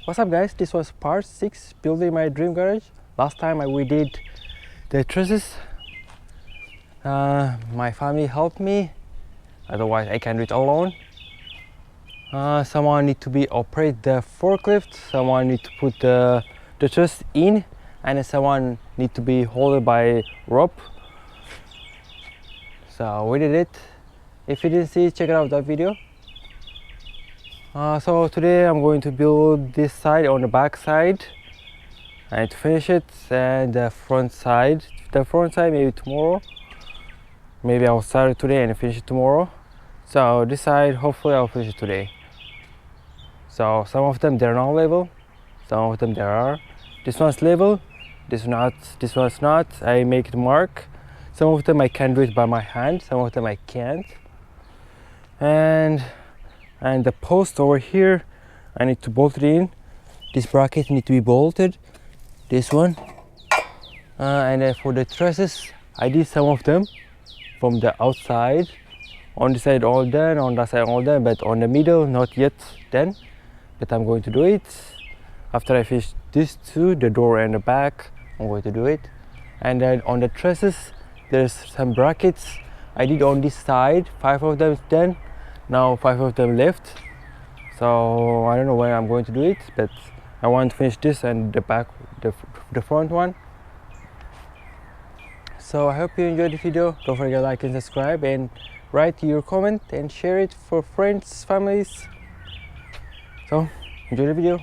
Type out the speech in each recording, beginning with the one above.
What's up guys, this was part 6 building my dream garage. Last time we did the trusses. My family helped me, otherwise I can do it alone. Someone need to be operate the forklift, someone need to put the truss in, and someone need to be held by rope. So we did it. If you didn't see, check out that video. So today I'm going to build this side on the back side. I need to finish it, and the front side. The front side maybe tomorrow. Maybe I'll start it today and finish it tomorrow. So this side, hopefully I'll finish it today. So some of them they're not level, some of them there are. This one's level, this one's not. I make the mark. Some of them I can do it by my hand, some of them I can't. And the post over here, I need to bolt it in. This bracket need to be bolted, this one. And then for the trusses, I did some of them from the outside. On this side all done, on that side all done, but on the middle not yet done. But I'm going to do it. After I finish these two, the door and the back, I'm going to do it. And then on the trusses, there's some brackets. I did on this side, 5 of them is done. Now 5 of them left, so I don't know when I'm going to do it, but I want to finish this and the back, the front one. So I hope you enjoyed the video. Don't forget to like and subscribe, and write your comment and share it for friends, families. So enjoy the video.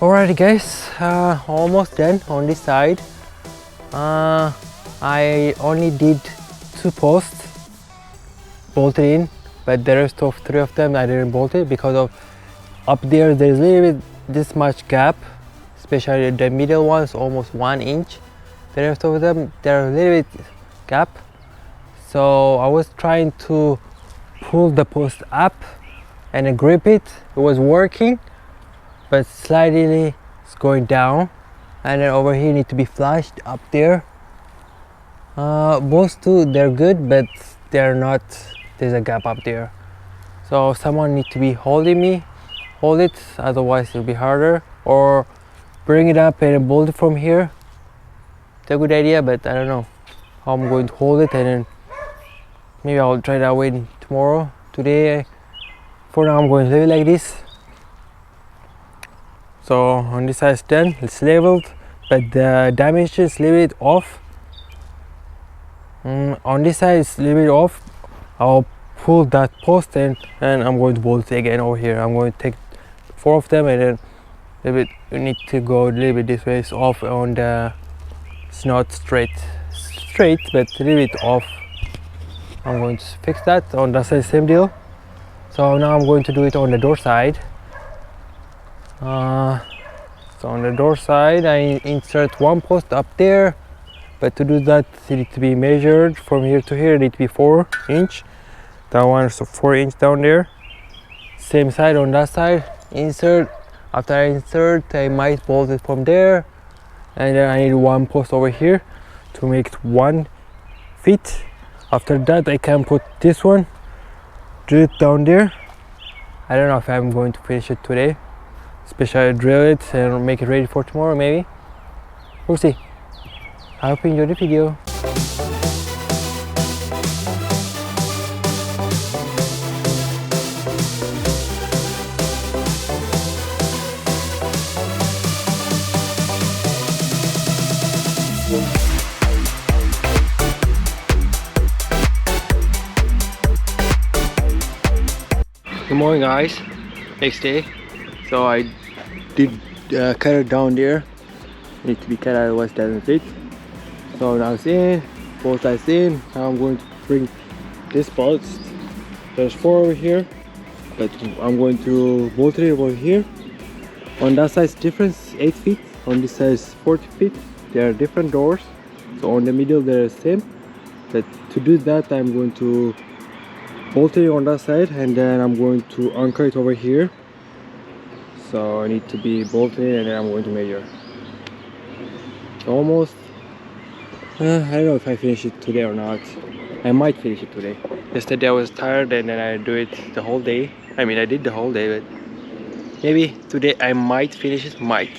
Alrighty guys, almost done on this side. I only did 2 posts bolted in, but the rest of 3 of them I didn't bolt it because of up there's a little bit this much gap, especially the middle ones almost 1 inch. The rest of them they're a little bit gap. So I was trying to pull the post up and grip it. It was working, but slightly it's going down, and then over here need to be flushed up there. Most two they're good, but they're not. There's a gap up there, so someone need to be hold it, otherwise it'll be harder, or bring it up and bolt it from here. It's a good idea, but I don't know how I'm going to hold it, and then maybe I'll try that way tomorrow. Today, for now, I'm going to leave it like this. So on this side it's done, it's leveled, but the dimensions leave it off. On this side it's a little bit off. I'll pull that post and I'm going to bolt it again over here. I'm going to take 4 of them and then a little bit, you need to go a little bit this way. It's off on the, it's not straight but a little bit off. I'm going to fix that. On that side same deal. So now I'm going to do it on the door side. So on the door side I insert 1 post up there, but to do that it needs to be measured from here to here. It needs to be 4 inch. That one is 4 inch down there. Same side on that side. Insert. After I insert, I might bolt it from there, and then I need 1 post over here to make it 1 feet. After that I can put this one, drill it down there. I don't know if I'm going to finish it today, especially drill it and make it ready for tomorrow maybe. We'll see. I hope you enjoyed the video. Good morning guys, next day. So I did cut it down there. Need to be cut, otherwise it doesn't fit. So now it's in, both sides in. Now I'm going to bring this post. There's 4 over here, but I'm going to bolt it over here. On that side it's different, 8 feet. On this side is 40 feet. There are different doors. So on the middle they're the same. But to do that I'm going to bolt it on that side, and then I'm going to anchor it over here. So I need to be bolted, and then I'm going to measure. Almost. I don't know if I finish it today or not. I might finish it today. Yesterday I was tired and then I do it the whole day. I mean I did the whole day, but maybe today I might finish it. Might.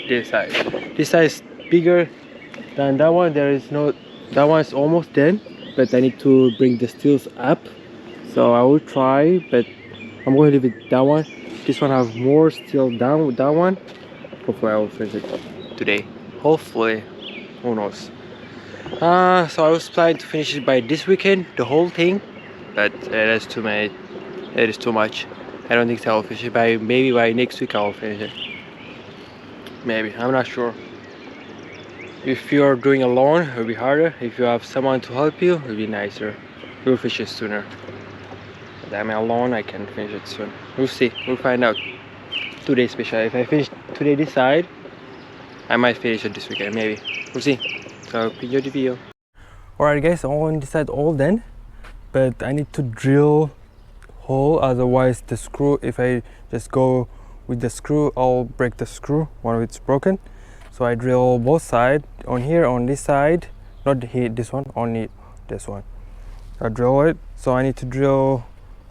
This side. This side is bigger than that one. There is no. That one is almost done, but I need to bring the steels up. So I will try, but I'm going to leave it that one. This one have more steel down with that one. Hopefully I will finish it today. Hopefully, who knows. So I was planning to finish it by this weekend, the whole thing, but it is too many. It is too much. I don't think I will finish it by, maybe by next week I will finish it. Maybe, I'm not sure. If you are doing alone, it will be harder. If you have someone to help you, it will be nicer. You will finish it sooner. I'm alone, I can finish it soon. We'll see, we'll find out. Today especially, if I finish today this side, I might finish it this weekend, maybe. We'll see. So enjoy the video. Alright guys, on this side all done, but I need to drill hole, otherwise the screw, if I just go with the screw, I'll break the screw, one of it's broken. So I drill both sides, on here, on this side, not here, this one, only this one. I drill it, so I need to drill.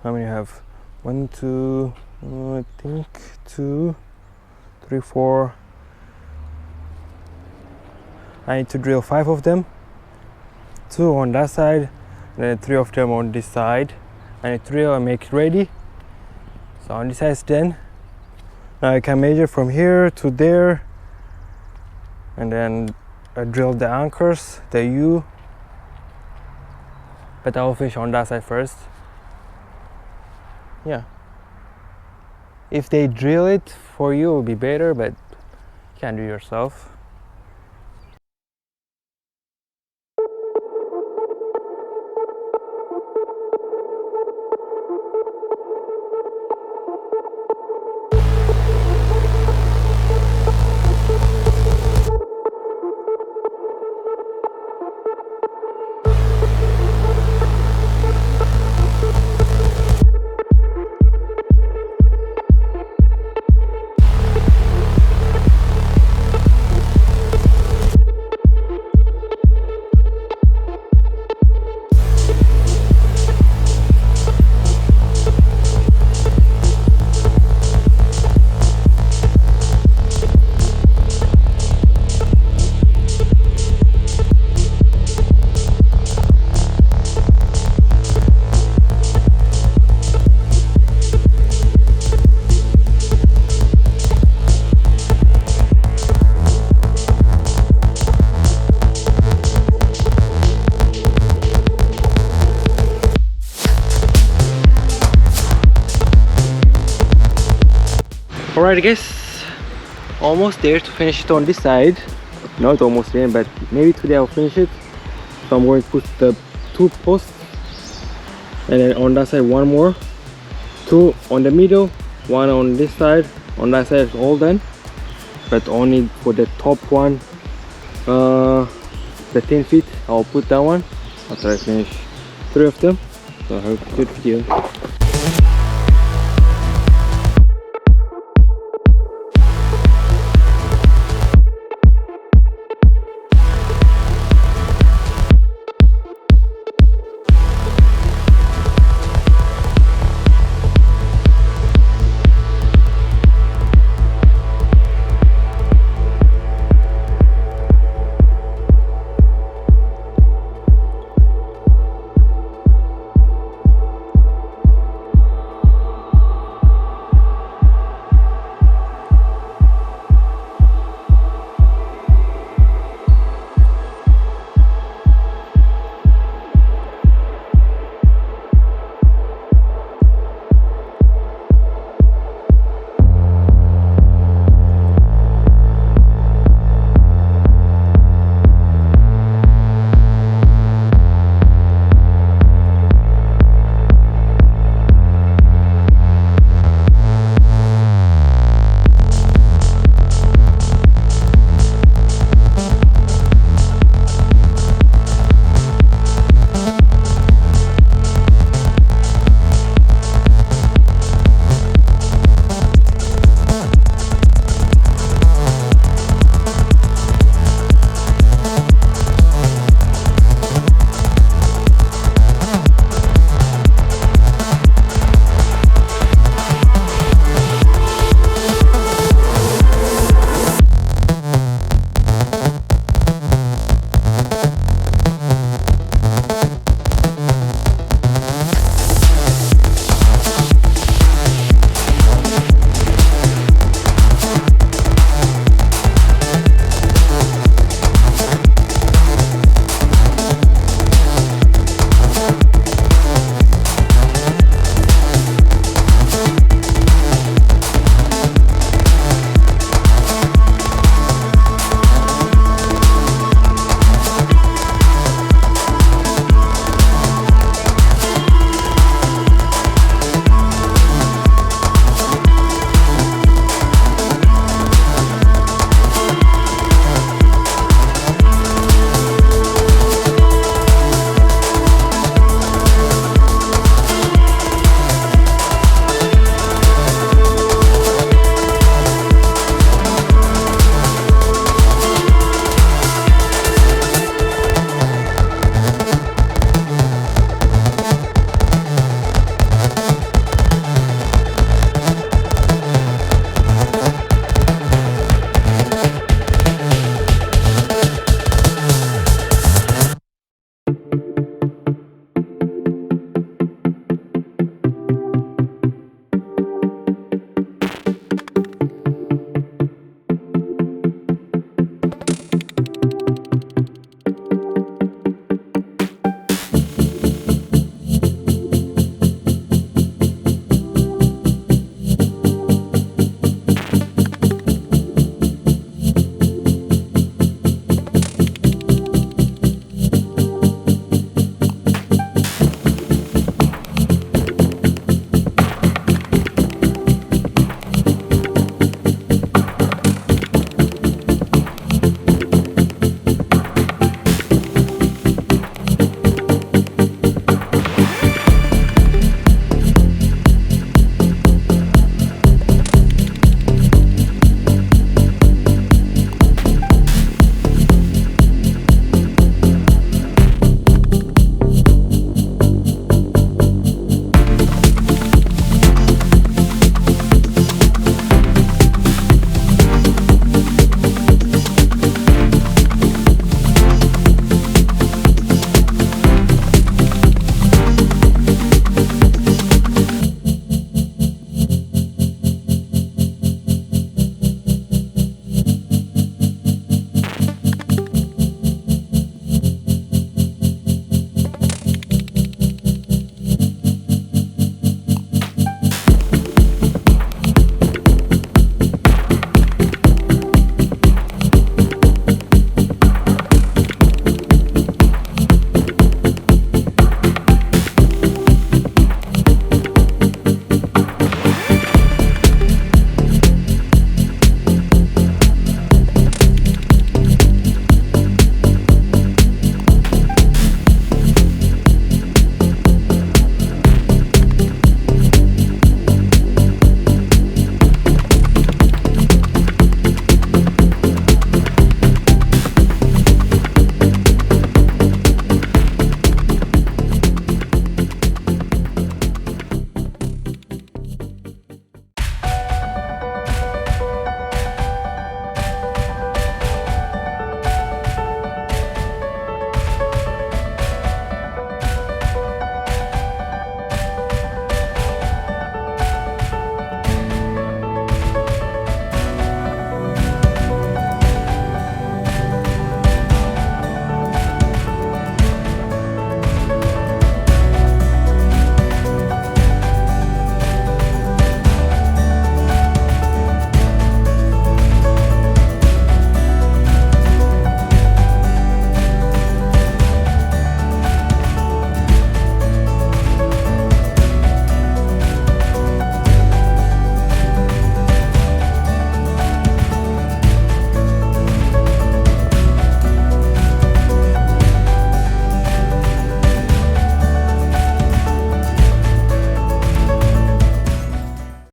How many I have? 1, 2, I think 2, 3, 4. I need to drill 5 of them. 2 on that side, and then 3 of them on this side. I need to drill and make it ready. So on this side is done. Now I can measure from here to there, and then I drill the anchors, the U. But I will finish on that side first. Yeah, if they drill it for you it will be better, but you can do it yourself. Alright guys, almost there to finish it on this side. Not almost there, but maybe today I'll finish it. So I'm going to put the 2 posts, and then on that side 1 more, 2 on the middle, 1 on this side. On that side is all done, but only for the top one, the 10 feet, I'll put that one after I finish 3 of them. So I hope good video.